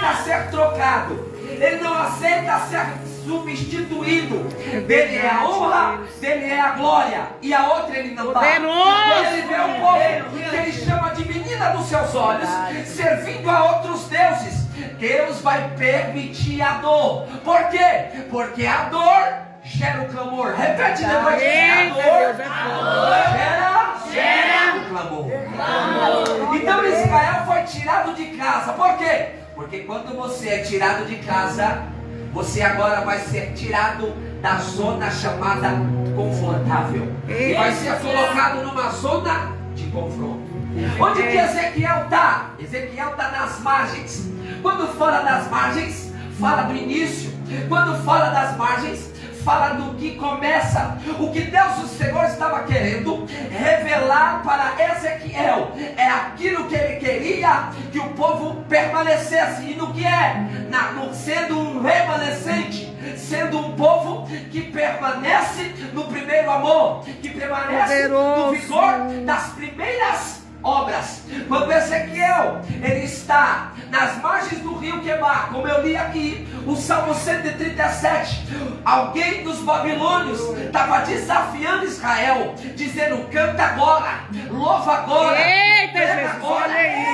aceita ser trocado. Ele não aceita ser substituído. Dele é a honra, dele é a glória, e a outra ele não dá. Quando ele vê um povo que ele chama de menina dos seus olhos, servindo a outros deuses, Deus vai permitir a dor. Por quê? Porque a dor gera o clamor. Repete depois de a dor gera o clamor. Então Israel foi tirado de casa. Por quê? Porque quando você é tirado de casa, você agora vai ser tirado da zona chamada confortável e vai ser colocado numa zona de confronto. Onde que Ezequiel está? Ezequiel está nas margens. Quando fala das margens, fala do início. Quando fala das margens, fala do que começa. O que Deus, o Senhor, estava querendo revelar para Ezequiel é aquilo que ele queria que o povo permanecesse. E no que é? Sendo um remanescente, sendo um povo que permanece no primeiro amor, que permanece no vigor das primeiras obras. Quando Ezequiel ele está nas margens do rio Quebar, como eu li aqui o Salmo 137, alguém dos babilônios estava desafiando Israel, dizendo: canta agora, louva agora, prega agora,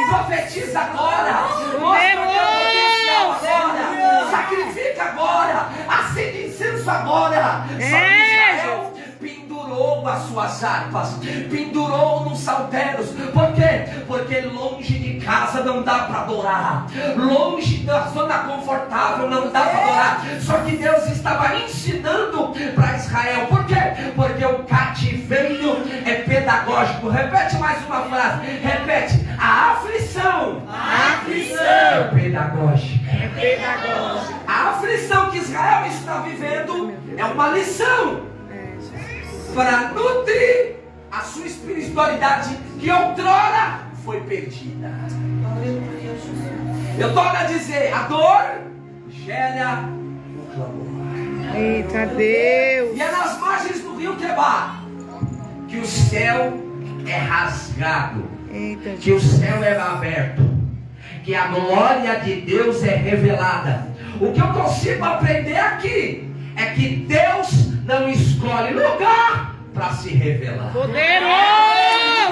profetiza agora, mostra o teu potencial agora, sacrifica agora, acende incenso agora. Só que Israel pendurou as suas harpas, pendurou nos saltérios. Por quê? Porque longe de casa não dá para adorar, longe da zona confortável não dá para adorar. Só que Deus estava ensinando para Israel. Por quê? Porque o cativeiro é pedagógico. Repete mais uma frase, repete: a aflição é pedagógica. A aflição que Israel está vivendo é uma lição para nutrir a sua espiritualidade que outrora foi perdida. Eu torno a dizer: a dor gera o clamor. Eita Deus! E é nas margens do rio Quebar que o céu é rasgado, que o céu é aberto, que a glória de Deus é revelada. O que eu consigo aprender aqui é que Deus não escolhe lugar para se revelar. Poderoso!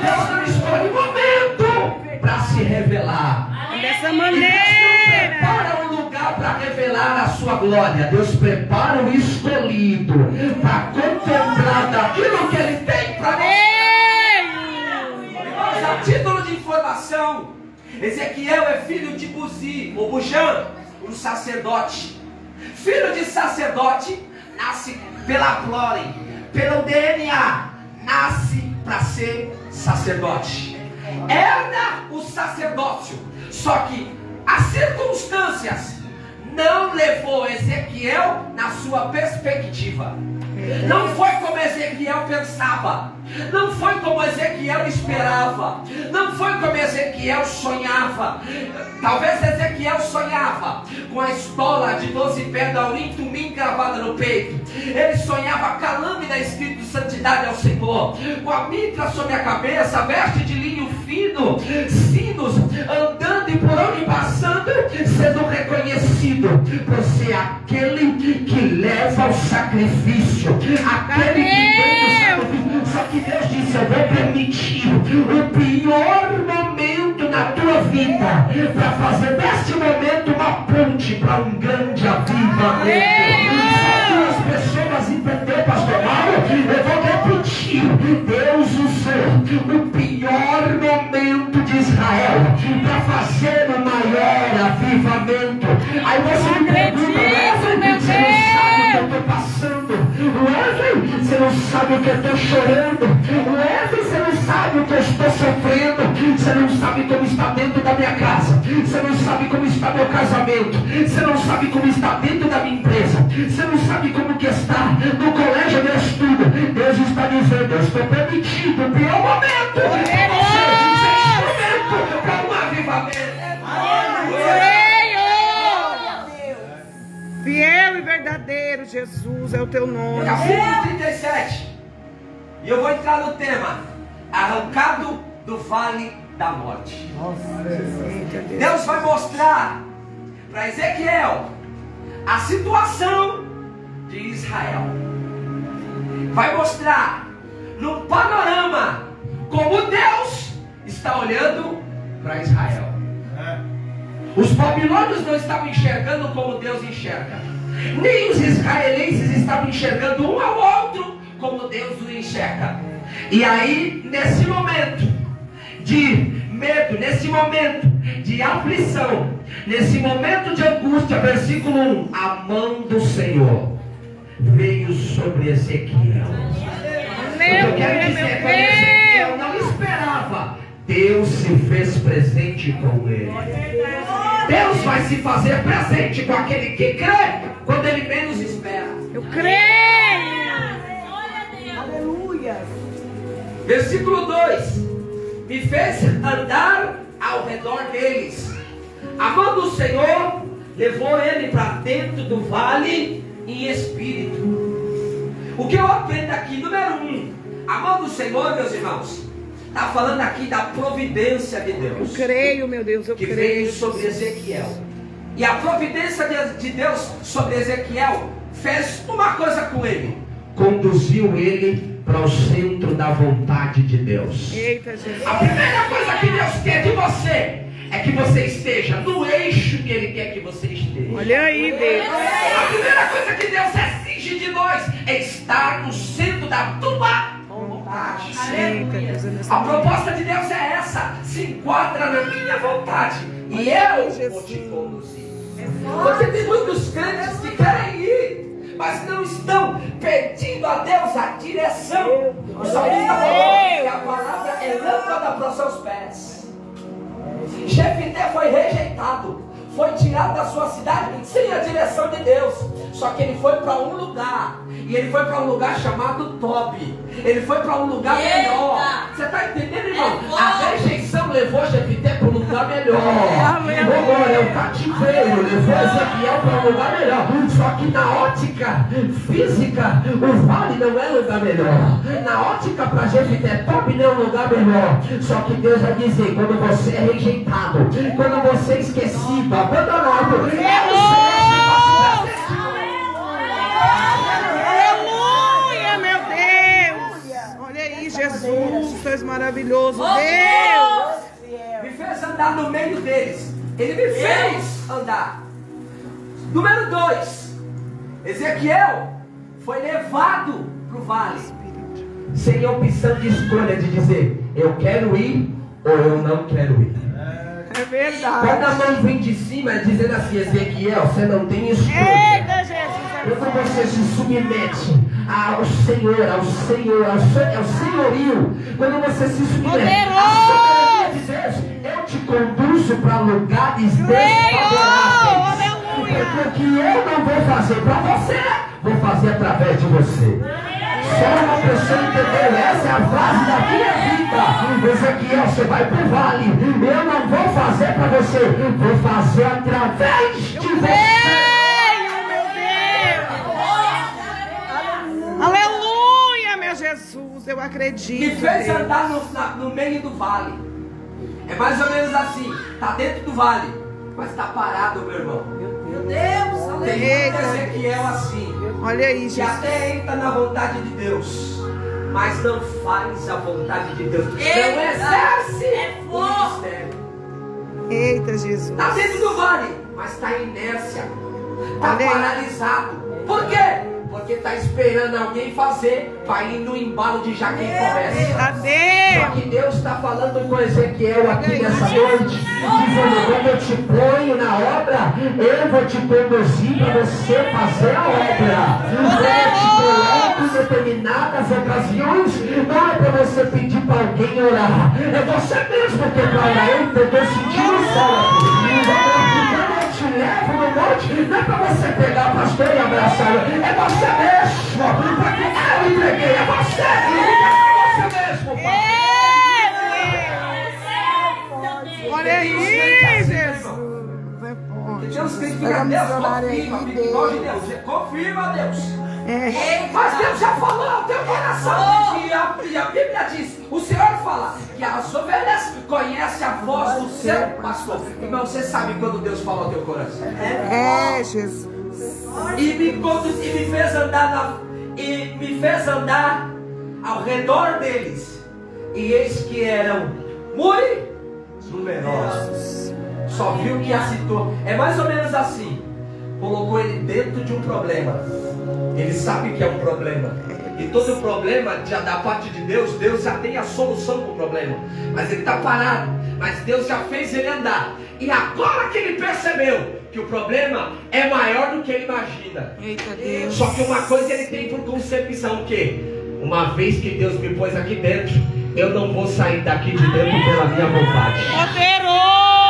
Deus não escolhe momento para se revelar. Dessa Deus maneira. prepara um lugar para revelar a sua glória. Deus prepara o escolhido para contemplar daquilo que Ele tem para nós. A título de informação, Ezequiel é filho de Buzi, ou Bujam, um sacerdote. Filho de sacerdote nasce pela glória, pelo DNA, nasce para ser sacerdote. Herda o sacerdócio. Só que as circunstâncias não levou Ezequiel na sua perspectiva. Não foi como Ezequiel pensava, não foi como Ezequiel esperava, não foi como Ezequiel sonhava. Talvez Ezequiel sonhava com a estola de 12 pés da Urim Tumim gravada no peito. Ele sonhava com a lâmina escrito santidade ao Senhor, com a mitra sobre a cabeça, veste de linho fino, sinos, andando e por onde passando, sendo reconhecido por ser aquele que leva o sacrifício, aquele que vem o sacrifício. Só que Deus disse: eu vou permitir o pior momento na tua vida para fazer deste momento uma ponte para um grande avivamento. Só duas pessoas entenderam, pastor Mauro. Eu vou repetir: Deus usou o pior momento de Israel para fazer o maior avivamento. Aí você me pergunta: Wesley, você não sabe o que eu estou passando? Wesley, você não sabe o que eu estou chorando? Wesley, você não sabe o que eu estou sofrendo? Você não sabe como está dentro da minha casa, você não sabe como está meu casamento, você não sabe como está dentro da minha empresa, você não sabe como que está no colégio de estudo. Deus está dizendo: eu estou permitindo o pior momento para você ser instrumento para um avivamento. Fiel e verdadeiro, Jesus é o teu nome. Capítulo 37. E eu vou entrar no tema: arrancado do vale da morte. Deus vai mostrar para Ezequiel a situação de Israel. Vai mostrar num panorama como Deus está olhando para Israel. Os babilônios não estavam enxergando como Deus enxerga, nem os israelenses estavam enxergando um ao outro como Deus o enxerga. E aí, nesse momento de medo, nesse momento de aflição, nesse momento de angústia, versículo 1, a mão do Senhor veio sobre Ezequiel. Eu quero dizer, quando Ezequiel não esperava, Deus se fez presente com ele. Deus vai se fazer presente com aquele que crê quando ele menos espera. Eu creio. Aleluia. Versículo 2: me fez andar ao redor deles. A mão do Senhor levou ele para dentro do vale em espírito. O que eu aprendo aqui? Número 1, a mão do Senhor, meus irmãos, está falando aqui da providência de Deus. Eu creio, meu Deus, eu que creio. veio sobre Ezequiel. E a providência de Deus sobre Ezequiel fez uma coisa com ele: conduziu ele para o centro da vontade de Deus. Eita, Jesus. A primeira coisa que Deus quer de você é que você esteja no eixo que Ele quer que você esteja. Olha aí, Deus. A primeira coisa que Deus exige de nós é estar no centro da tua vontade. Eita, Deus, é nessa A manhã. proposta de Deus é essa: se enquadra na minha vontade e eu vou te conduzir. Porque tem muitos crentes que querem ir, mas não estão pedindo a Deus a direção. O salmista falou que a palavra é lâmpada para os seus pés. Jefité foi rejeitado, foi tirado da sua cidade sem a direção de Deus. Só que ele foi para um lugar, e ele foi para um lugar chamado Tobi. Ele foi para um lugar melhor. Você está entendendo, irmão? A rejeição levou Jefité para um lugar melhor. Agora é o cativeiro, levou Ezequiel para um lugar melhor. Só que na ótica física, o vale não é lugar melhor. Na ótica para Jefité, Tobi não é um lugar melhor. Só que Deus vai dizer: quando você é rejeitado, quando você é esquecido, abandonado, é o Senhor que faz presente. Aleluia, meu Deus. Olha aí, Jesus, tu és maravilhoso, Deus. Me fez andar no meio deles. Ele me fez andar. Número 2, Ezequiel foi levado para o vale sem opção de escolha, de dizer: eu quero ir ou eu não quero ir. É verdade. Quando a mão vem de cima, dizendo assim: Ezequiel, você não tem escolha. Eita, Jesus. Quando você se submete ao Senhor, ao senhorio, quando você se submete à soberania de Deus, eu te conduzo para lugares desfavoráveis. Porque o que eu não vou fazer para você, vou fazer através de você. Só uma pessoa entendeu, essa é a frase da minha vida. Ezequiel, você vai para o vale, eu não vou fazer para você, vou fazer através de você. Aleluia, meu Jesus, eu acredito. Me fez Deus. andar no meio do vale. É mais ou menos assim: está dentro do vale, mas está parado, meu irmão. Meu Deus, Tem aleluia. muito Ezequiel assim, Olha aí, que Jesus. até entra na vontade de Deus, mas não faz a vontade de Deus. Não Eita, exerce é o fogo. ministério. Eita, Jesus. Está dentro do vale, mas está em inércia. Está Olha aí. paralisado. Por quê? Porque está esperando alguém fazer para ir no embalo de já quem começa. Só Adeus. que Deus está falando com Ezequiel aqui nessa noite, dizendo: quando eu te ponho na obra, eu vou te conduzir para você fazer a obra. Quando eu te coloco em determinadas ocasiões, não é para você pedir para alguém orar, é você mesmo que é para orar. Eu estou sentindo o céu. Quando eu te levo no monte, não é para você pegar o pastor e abraçar, é você mesmo, porque eu entreguei, é você, é você mesmo, pai. Olha aí, Jesus. Deus tem que ficar, Deus confirma, fica igual de Deus, confirma, Deus. Mas Deus já falou ao teu coração. E a Bíblia diz, o Senhor fala que as ovelhas conhecem a voz do seu pastor. Irmão, você sabe quando Deus fala ao teu coração? Jesus. E me fez andar ao redor deles. E eis que eram muito numerosos. Só viu que a situação é mais ou menos assim. Colocou ele dentro de um problema. Ele sabe que é um problema. E todo problema da parte de Deus, Deus já tem a solução para o problema. Mas ele está parado. Mas Deus já fez ele andar. E agora que ele percebeu que o problema é maior do que ele imagina. Eita Deus. Só que uma coisa ele tem por concepção, que uma vez que Deus me pôs aqui dentro, eu não vou sair daqui de dentro pela minha vontade.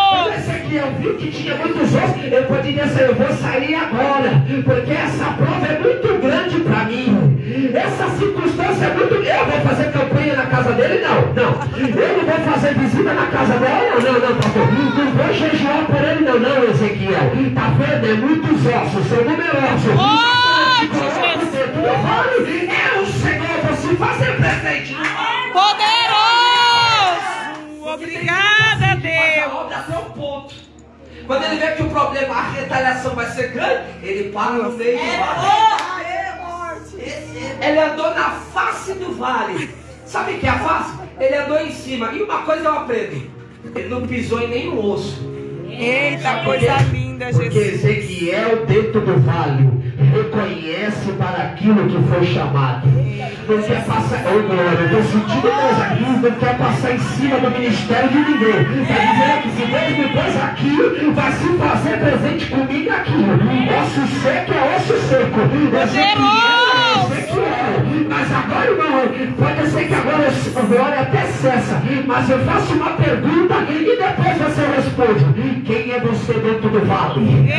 Quando Ezequiel viu que tinha muitos ossos, ele poderia dizer, eu vou sair agora, porque essa prova é muito grande para mim. Essa circunstância é muito... Eu vou fazer campanha na casa dele? Não. Eu não vou fazer visita na casa dela? Não, pastor. Não vou jejuar por ele? Não, Ezequiel. Tá vendo? É muitos ossos, são numerosos. É o Senhor, vou se fazer presente. Poderoso! Obrigada, Deus. Até um ponto. Quando ele vê que o problema, a retaliação vai ser grande, ele para no meio do vale. Ele andou na face do vale. Sabe o que é a face? Ele andou em cima. E uma coisa eu aprendo: ele não pisou em nenhum osso. Eita, coisa linda, Jesus. Porque Ezequiel, dentro do vale, reconhece para aquilo que foi chamado. Não quer passar, glória, eu estou sentindo Deus aqui, não quer passar em cima do ministério de ninguém. Está dizendo que se Deus me pôs aqui, vai se fazer presente comigo aqui. Osso seco é osso seco. Ezequiel. Mas agora, irmão, pode ser que agora a glória até cessa. Mas eu faço uma pergunta e depois você responde. Quem é você dentro do vale?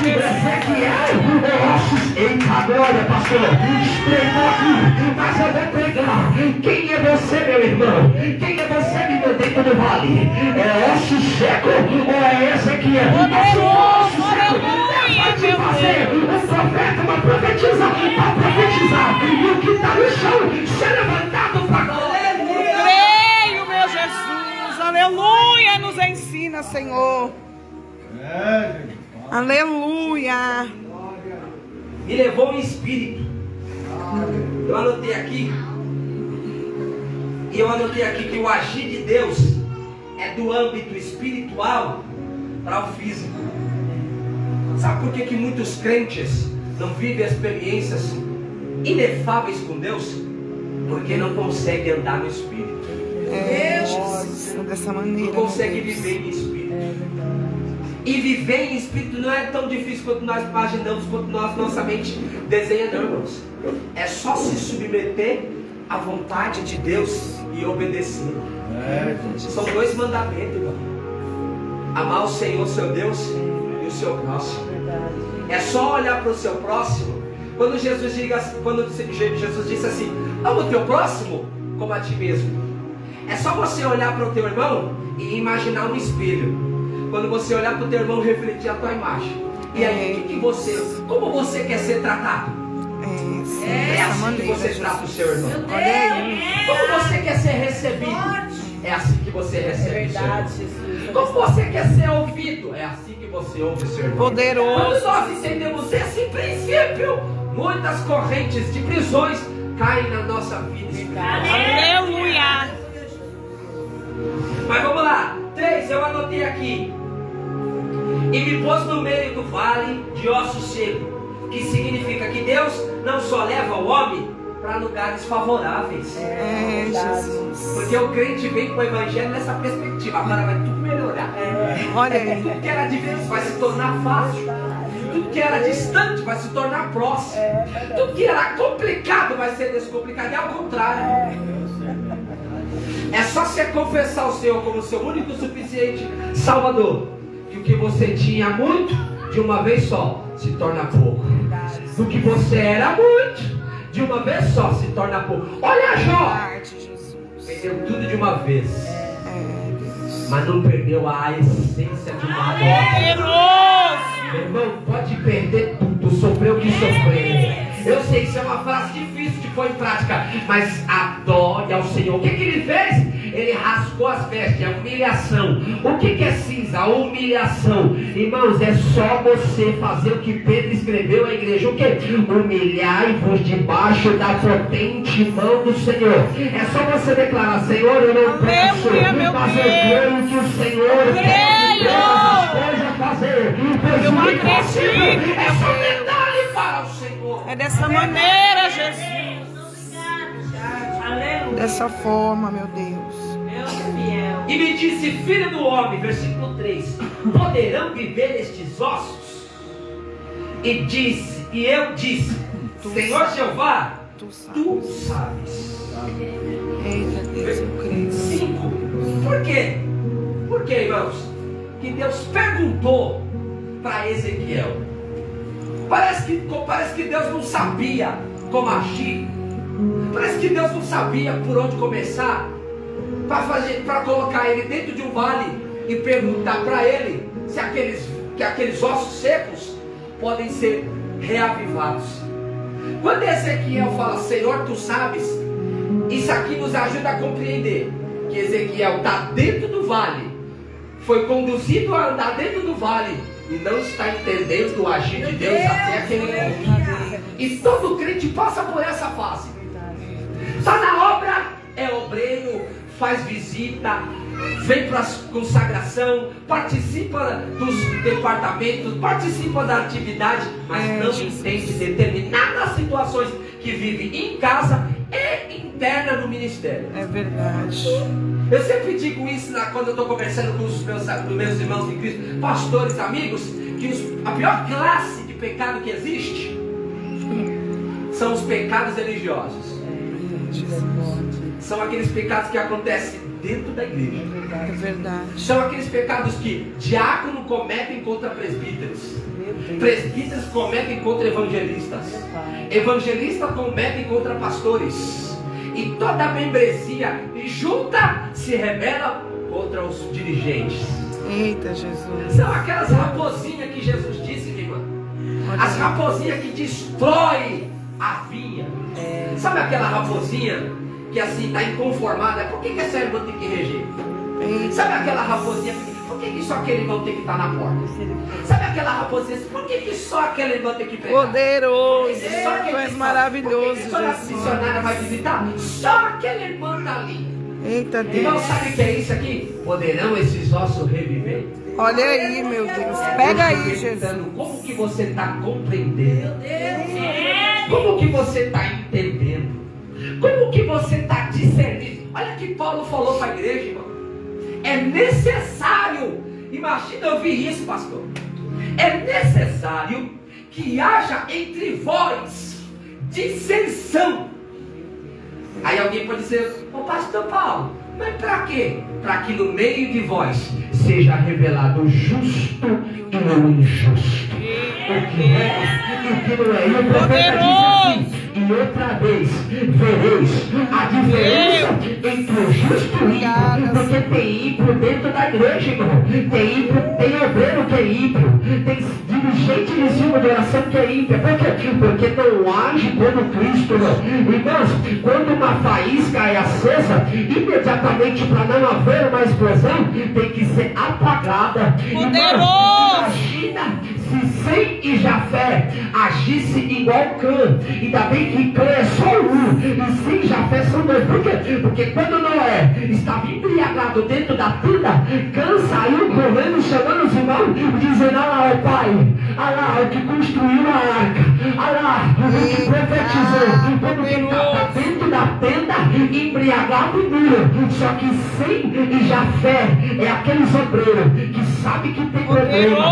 Ezequiel ou ossos? Eita, glória, pastor. Estreou aqui. Mas eu vou pregar. Quem é você, meu irmão? Quem é você, meu dentro do vale? É osso seco ou é Ezequiel? Osso seco. Pode fazer um profeta, uma profetisa, para profetizar. E o que está no chão ser levantado para glória. Creio, meu Jesus. Aleluia. Nos ensina, Senhor. Aleluia. Me levou em espírito. Eu anotei aqui. E eu anotei aqui que o agir de Deus é do âmbito espiritual para o físico. Sabe por que muitos crentes não vivem experiências inefáveis com Deus? Porque não conseguem andar no espírito. Jesus, dessa maneira. Não conseguem viver em espírito. E viver em espírito não é tão difícil quanto nós imaginamos, quanto nossa mente desenha, não, irmãos. É só se submeter à vontade de Deus e obedecer. São dois mandamentos, irmão. Amar o Senhor, seu Deus, e o seu próximo. É só olhar para o seu próximo. Quando Jesus disse assim, ama o teu próximo como a ti mesmo. É só você olhar para o teu irmão e imaginar um espelho. Quando você olhar para o teu irmão, refletir a tua imagem. E aí, como você quer ser tratado? É assim que você trata o seu irmão. Como você quer ser recebido? É assim que você recebe o seu irmão. Como você quer ser ouvido? É assim que você ouve o seu irmão. Poderoso. Quando nós entendemos esse princípio, muitas correntes de prisões caem na nossa vida espiritual. Aleluia. Mas vamos lá. 3, eu anotei aqui. E me pôs no meio do vale de osso seco. Que significa que Deus não só leva o homem para lugares favoráveis. Jesus. Porque o crente vem com o evangelho nessa perspectiva. Agora vai tudo melhorar. Olha aí. Tudo que era difícil vai se tornar fácil. Tudo que era distante vai se tornar próximo. Tudo que era complicado vai ser descomplicado. É ao contrário. É só você confessar o Senhor como seu único e suficiente Salvador, que o que você tinha muito, de uma vez só, se torna pouco. Do que você era muito, de uma vez só, se torna pouco. Olha Jó, perdeu tudo de uma vez, mas não perdeu a essência de uma vez. Meu irmão, pode perder tudo, sofrer o que sofrer. Eu sei, isso é uma frase difícil de pôr em prática, mas adore ao Senhor. O que ele fez? Ele rasgou as vestes, é humilhação. O que é cinza? Humilhação. Irmãos, é só você fazer o que Pedro escreveu à igreja. O que? Humilhai-vos debaixo da potente mão do Senhor. É só você declarar: Senhor, eu não posso, mas eu creio que o Senhor tem as coisas a fazer. Eu acredito. É só detalhe para o Senhor. É dessa maneira, Jesus. Dessa forma, meu Deus. E me disse: filho do homem, versículo 3, poderão viver estes ossos? E eu disse: Senhor Jeová, tu sabes. Eita Deus, eu creio. 5. Por quê? Por quê, irmãos? Que Deus perguntou para Ezequiel. Parece que Deus não sabia como agir. Parece que Deus não sabia por onde começar para colocar ele dentro de um vale e perguntar para ele se aqueles ossos secos podem ser reavivados. Quando Ezequiel fala: Senhor, tu sabes, isso aqui nos ajuda a compreender que Ezequiel está dentro do vale, foi conduzido a andar dentro do vale e não está entendendo o agir de Deus até aquele momento. E todo crente passa por essa fase. Está na obra, é obreiro, faz visita, vem para a consagração, participa dos departamentos, participa da atividade, mas não entende determinadas situações que vive em casa e interna no ministério. É verdade. Eu sempre digo isso quando eu estou conversando com os meus irmãos em Cristo, pastores, amigos, que a pior classe de pecado que existe são os pecados religiosos. São aqueles pecados que acontecem dentro da igreja. É verdade. São aqueles pecados que diácono cometem contra presbíteros, presbíteros cometem contra evangelistas, evangelistas cometem contra pastores, e toda a membresia junta se rebela contra os dirigentes. Eita Jesus. São aquelas raposinhas que Jesus disse, minha irmã. As raposinhas que destroem a vinha. Sabe aquela raposinha que assim está inconformada? Por que essa irmã tem que reger? Sabe aquela raposinha que por que só aquele irmão tem que estar na porta? Sabe aquela raposinha, por que só aquele irmão tem que pregar? Poderoso, tu és maravilhoso, Jesus. Só a missionária vai visitar? Só aquele irmão está ali. Eita Deus. Irmão, sabe o que é isso aqui? Poderão esses ossos reviver? Olha aí, meu Deus. Pega aí, Jesus. Como que você está compreendendo? Como que você está entendendo? Como que você está discernindo? Olha o que Paulo falou para a igreja, irmão. É necessário, imagina ouvir isso, pastor. É necessário que haja entre vós dissensão. Aí alguém pode dizer: ô pastor Paulo, mas para quê? Para que no meio de vós seja revelado o justo e o injusto, o que é e o que não é. E o profeta diz assim: e outra vez vereis a diferença entre o justo e o ímpio, porque tem ímpio dentro da igreja, irmão. Tem obreiro que é ímpio, tem dirigente de cima de oração que é ímpio. Por quê? Porque não age como Cristo, não. Irmãos, quando uma faísca é acesa, imediatamente, para não haver uma explosão, tem que ser apagada. Imagina se Sem e Jafé agisse igual Cã. Ainda bem que Cã é só um, e Sem e Jafé são dois. Por quê? Porque quando Noé estava embriagado dentro da tenda, Cã saiu correndo, chamando os irmãos, dizendo: olha lá o pai, olha lá o que construiu a arca, olha lá o que profetizou. Quando ele estava dentro da tenda, embriagado e duro. Só que Sem e Jafé é aqueles obreiros que sabem que tem problema,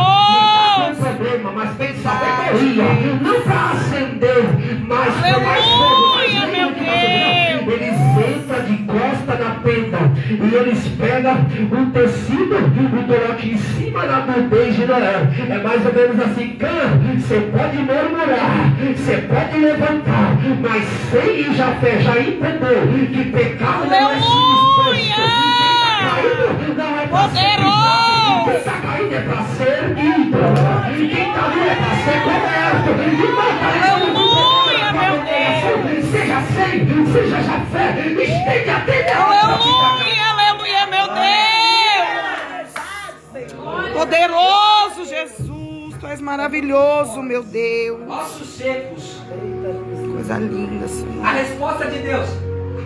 mas tem sabedoria, não para acender, mas para mais fogo. Eles entram de costa na tenda e eles pegam um tecido e colocam em cima da nudez de Noé. É mais ou menos assim: Cã, você pode murmurar, você pode levantar, mas Sem e Jafé já entendeu que pecado não é simples. Não é para ser. Quem está caindo é para ser ímpio. Quem está ali é para ser coberto. E não está seja já fé, estende a tenda. Aleluia, aleluia, meu Deus. Poderoso Jesus, tu és maravilhoso, meu Deus. Ossos secos. Coisa linda, Senhor. A resposta de Deus.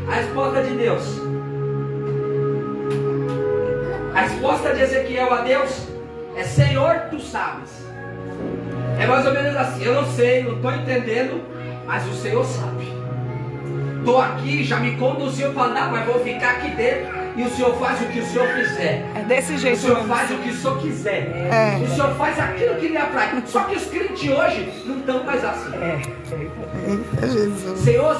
A resposta de Deus. A resposta de Ezequiel a Deus é: Senhor, tu sabes. É mais ou menos assim: eu não sei, não estou entendendo, mas o Senhor sabe. Estou aqui, já me conduziu para andar, mas vou ficar aqui dentro. E o Senhor faz o que o Senhor quiser. É desse jeito. O Senhor faz o que o Senhor quiser. O Senhor faz aquilo que lhe apraz. Só que os crentes hoje não estão mais assim. Jesus. Senhor,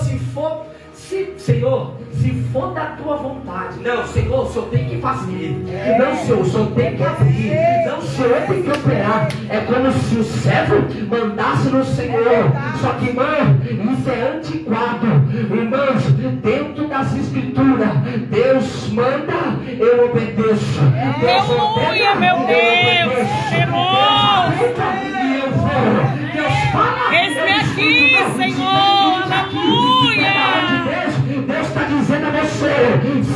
Senhor, se for da tua vontade. Não, Senhor, o Senhor tem que fazer. Não, Senhor, o Senhor tem que abrir. Não, o Senhor tem que operar. É como se o servo mandasse no Senhor. Só que, irmão, isso é antiquado. Irmãos, dentro das escrituras, Deus manda, eu obedeço. Deus Aleluia, ordena, meu eu Deus. obedeço. E eu vou. Deus fala. Eis-me aqui, Senhor. Aleluia. Deus está dizendo a você: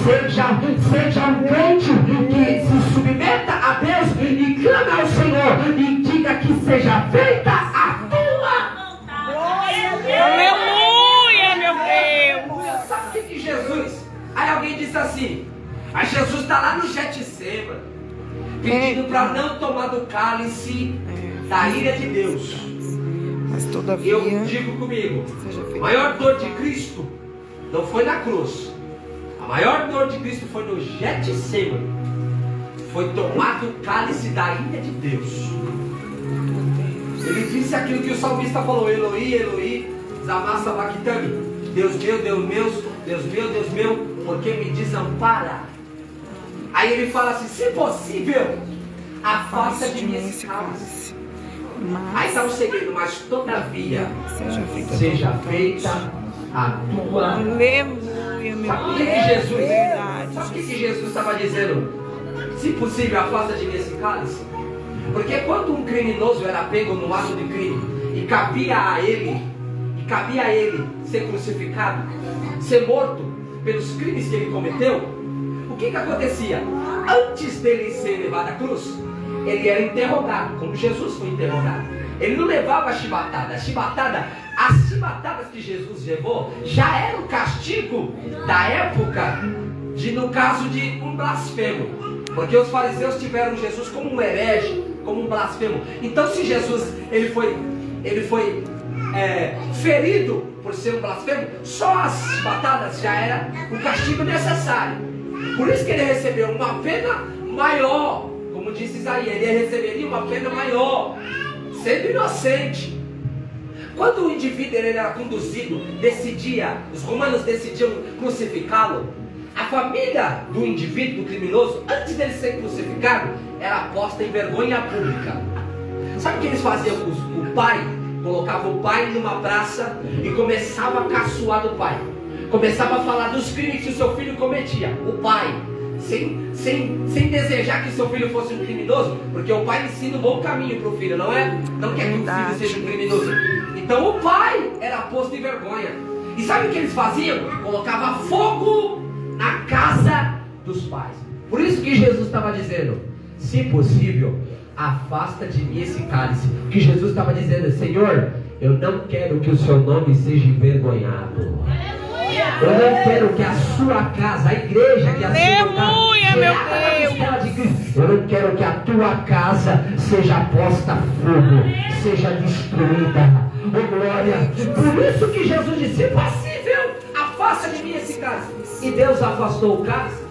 seja um crente que se submeta a Deus e clame ao Senhor e diga que seja feita a tua vontade. Aleluia, meu Deus. Sabe o que Jesus? Aí alguém disse assim: mas Jesus está lá no Getsemane, pedindo para não tomar do cálice da ira de Deus. Mas todavia, Eu digo comigo: a maior dor de Cristo não foi na cruz. A maior dor de Cristo foi no Getsemane. Foi tomado o cálice da ira de Deus. Ele disse aquilo que o salmista falou: Eloi, Eloi, lama sabachthani. Deus meu, Deus meu, Deus meu, Deus meu, por que me desampara? Aí ele fala assim: se possível, afasta de mim esse cálice. Aí está o segredo: mas todavia seja feita a tua. Aleluia, meu Sabe o que Deus. Jesus? Verdade. Sabe o que Jesus estava dizendo? Se possível, afasta de mim esse cálice. Porque quando um criminoso era pego no ato de crime e cabia a ele ser crucificado, ser morto pelos crimes que ele cometeu, o que acontecia? Antes dele ser levado à cruz, ele era interrogado, como Jesus foi interrogado. Ele não levava a chibatada. As chibatadas que Jesus levou já era o castigo da época, no caso de um blasfemo. Porque os fariseus tiveram Jesus como um herege, como um blasfemo. Então, se Jesus ele foi ferido por ser um blasfemo, só as chibatadas já era o castigo necessário. Por isso que ele recebeu uma pena maior. Como disse Isaías, ele receberia uma pena maior, sendo inocente. Quando o indivíduo ele era conduzido, os romanos decidiam crucificá-lo, a família do indivíduo, do criminoso, antes dele ser crucificado, era posta em vergonha pública. Sabe o que eles faziam com o pai? Colocava o pai numa praça e começava a caçoar do pai. Começava a falar dos crimes que o seu filho cometia. O pai, sem desejar que seu filho fosse um criminoso, porque o pai ensina um bom caminho para o filho, não é? Não quer que o filho seja um criminoso. Então o pai era posto em vergonha. E sabe o que eles faziam? Colocava fogo na casa dos pais. Por isso que Jesus estava dizendo: se possível, afasta de mim esse cálice. Que Jesus estava dizendo: Senhor, eu não quero que o seu nome seja envergonhado. Eu não quero que a sua casa, a igreja que a sua casa, eu não quero que a tua casa seja posta a fogo, seja destruída. Oh glória! Por isso que Jesus disse: se possível, afasta de mim esse cálice. E Deus afastou o cálice.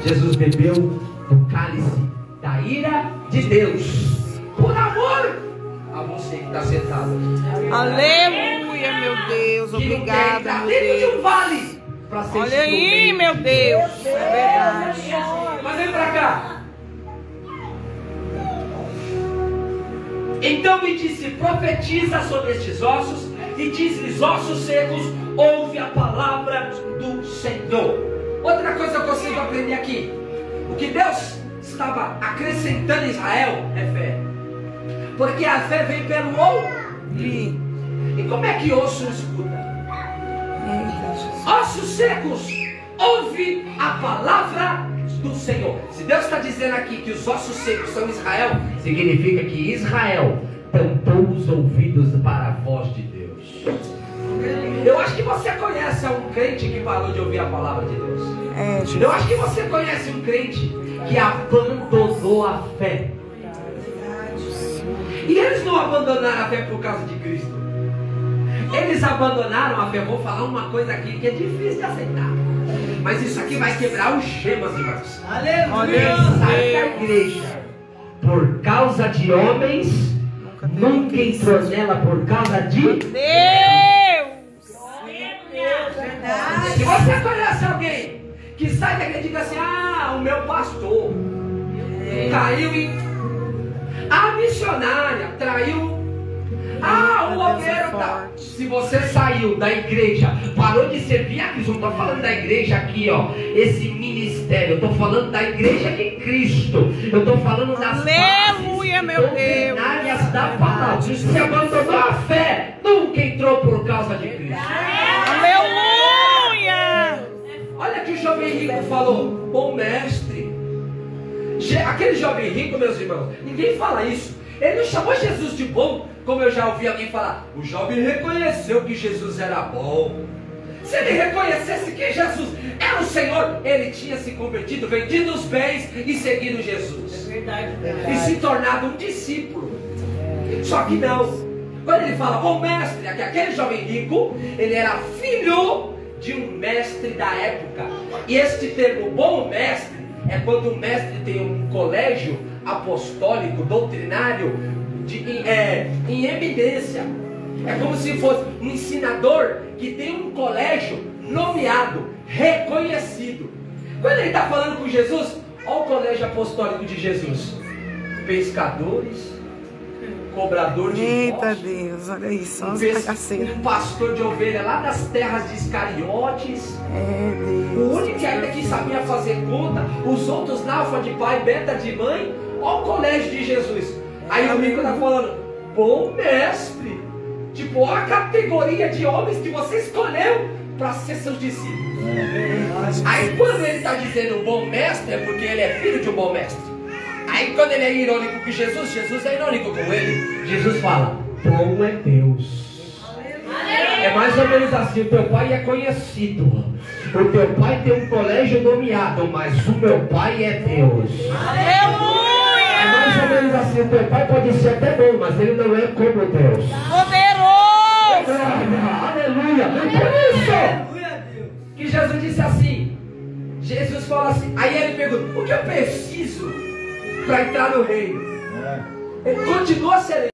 Jesus bebeu do cálice da ira de Deus, por amor a você que está sentado. Aleluia, meu Deus. Obrigada, Está meu dentro de Deus. um vale para ser Olha aí, meu Deus. É verdade. Mas vem para cá. Então me disse: profetiza sobre estes ossos e diz-lhes: ossos secos, ouve a palavra do Senhor. Outra coisa que eu consigo aprender aqui: o que Deus estava acrescentando em Israel é fé. Porque a fé vem pelo ouvir. E como é que osso escuta? ossos secos, ouve a palavra do Senhor. Se Deus está dizendo aqui que os ossos secos são Israel, significa que Israel tampou os ouvidos para a voz de Deus. Eu acho que você conhece um crente que parou de ouvir a palavra de Deus. Eu acho que você conhece um crente que abandonou a fé. E eles não abandonaram a fé por causa de Cristo. Eles abandonaram a fé. Eu vou falar uma coisa aqui que é difícil de aceitar, mas isso aqui vai quebrar os gemas, irmãos. Aleluia! Sai da igreja por causa de homens, nunca entrou nela por causa de Deus. Se você conhece alguém que sai da igreja e diz assim: ah, o meu pastor caiu em... a missionária traiu... ah, o obreiro tá... Se você saiu da igreja, parou de servir a Cristo, não estou falando da igreja aqui, ó, esse ministério, eu estou falando da igreja de Cristo, eu estou falando das aleluia, meu Deus, doutrinárias da palavra. Se abandonou a fé, nunca entrou por causa de Cristo. Aleluia! Olha que o jovem rico falou: bom mestre. Aquele jovem rico, meus irmãos, ninguém fala isso. Ele não chamou Jesus de bom, como eu já ouvi alguém falar. O jovem reconheceu que Jesus era bom. Se ele reconhecesse que Jesus era o Senhor, ele tinha se convertido, vendido os bens e seguido Jesus. É verdade. E se tornado um discípulo. Só que não. Quando ele fala bom mestre, aquele jovem rico, ele era filho de um mestre da época. E este termo bom mestre é quando o mestre tem um colégio apostólico, doutrinário, em evidência. É como se fosse um ensinador que tem um colégio nomeado, reconhecido. Quando ele está falando com Jesus, olha o colégio apostólico de Jesus: pescadores, cobrador de impostos. Eita Deus, olha isso, um pastor de ovelha lá das terras de Iscariotes. O único que ainda que sabia fazer conta, os outros alfa de pai, beta de mãe. Olha o colégio de Jesus. Aí o rico está falando: bom mestre. Tipo, olha a categoria de homens que você escolheu para ser seus discípulos. Aí quando ele está dizendo bom mestre, é porque ele é filho de um bom mestre. Aí quando ele é irônico com Jesus, Jesus é irônico com ele. Jesus fala: bom é Deus. É mais ou menos assim: o teu pai é conhecido, o teu pai tem um colégio nomeado, mas o meu pai é Deus. É mais ou menos assim: o teu pai pode ser até bom, mas ele não é como Deus. Poderoso! Aleluia! Por isso que Jesus disse assim. Jesus fala assim. Aí ele pergunta: o que eu preciso para entrar no reino? Ele continua sendo